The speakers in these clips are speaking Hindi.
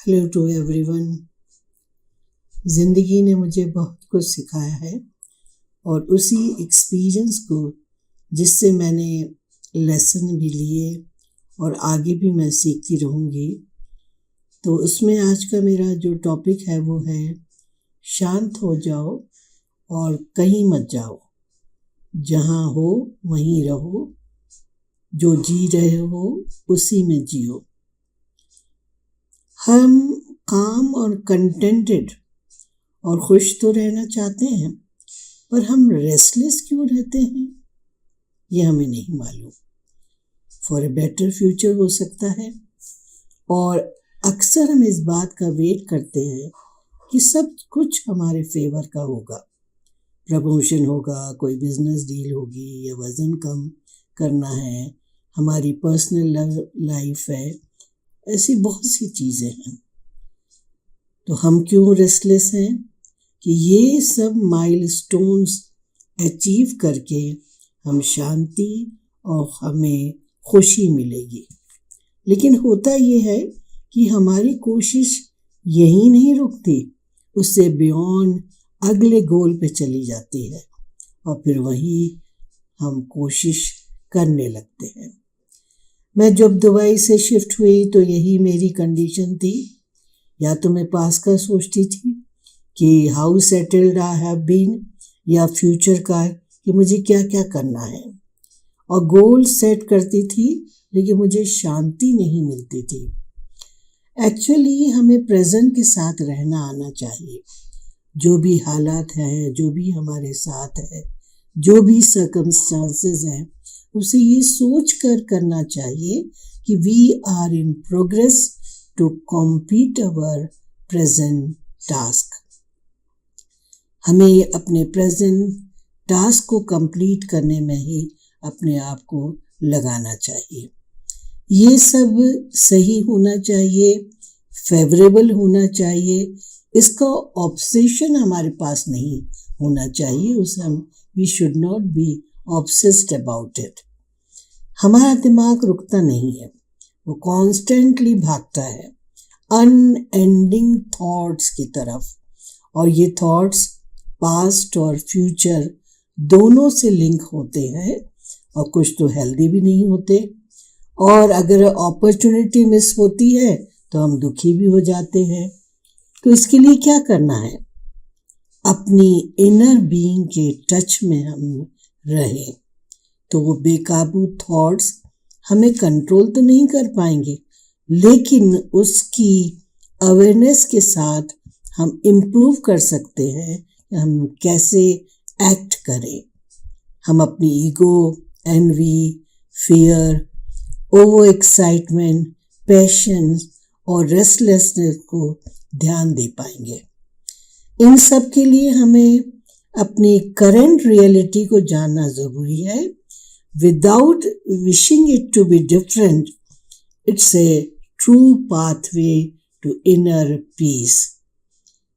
Hello to everyone. ज़िंदगी ने मुझे बहुत कुछ सिखाया है और उसी एक्सपीरियंस को जिससे मैंने लेसन भी लिए और आगे भी मैं सीखती रहूँगी। तो उसमें आज का मेरा जो टॉपिक है वो है शांत हो जाओ और कहीं मत जाओ, जहाँ हो वहीं रहो, जो जी रहे हो उसी में जियो। हम काम और कंटेंटेड और खुश तो रहना चाहते हैं, पर हम रेस्टलेस क्यों रहते हैं ये हमें नहीं मालूम। फॉर ए बेटर फ्यूचर हो सकता है, और अक्सर हम इस बात का वेट करते हैं कि सब कुछ हमारे फेवर का होगा। प्रमोशन होगा, कोई बिजनेस डील होगी, या वज़न कम करना है, हमारी पर्सनल लाइफ है, ऐसी बहुत सी चीज़ें हैं। तो हम क्यों रेस्टलेस हैं कि ये सब माइलस्टोन्स अचीव करके हम शांति और हमें खुशी मिलेगी। लेकिन होता ये है कि हमारी कोशिश यहीं नहीं रुकती, उससे बियॉन्ड अगले गोल पे चली जाती है और फिर वही हम कोशिश करने लगते हैं। मैं जब दुबई से शिफ्ट हुई तो यही मेरी कंडीशन थी। या तो मैं पास का सोचती थी कि how settled I have been, या फ्यूचर का कि मुझे क्या क्या करना है, और गोल सेट करती थी, लेकिन मुझे शांति नहीं मिलती थी। एक्चुअली हमें प्रेजेंट के साथ रहना आना चाहिए। जो भी हालात हैं, जो भी हमारे साथ है, जो भी सर्कमस्टांसेस हैं, उसे ये सोच कर करना चाहिए कि we are in progress to complete our present task. हमें अपने प्रेजेंट टास्क को कंप्लीट करने में ही अपने आप को लगाना चाहिए। ये सब सही होना चाहिए, फेवरेबल होना चाहिए। इसका ऑब्सेशन हमारे पास नहीं होना चाहिए। उसे हम we should not be obsessed about it. हमारा दिमाग रुकता नहीं है, वो कॉन्स्टेंटली भागता है अनएंडिंग थॉट्स की तरफ, और ये थॉट्स पास्ट और फ्यूचर दोनों से लिंक होते हैं, और कुछ तो हेल्दी भी नहीं होते। और अगर अपॉर्चुनिटी मिस होती है तो हम दुखी भी हो जाते हैं। तो इसके लिए क्या करना है? अपनी इनर बीइंग के टच में हम रहें, तो वो बेकाबू थॉट्स हमें कंट्रोल तो नहीं कर पाएंगे, लेकिन उसकी अवेयरनेस के साथ हम इम्प्रूव कर सकते हैं कि हम कैसे एक्ट करें। हम अपनी ego, envy, fear, over excitement, passions और रेस्टलेसनेस को ध्यान दे पाएंगे। इन सब के लिए हमें अपनी करंट रियलिटी को जानना ज़रूरी है, without wishing it to be different. It's a true pathway to inner peace.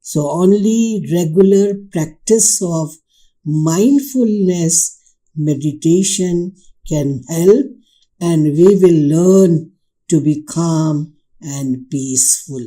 So only regular practice of mindfulness meditation can help, and we will learn to be calm and peaceful.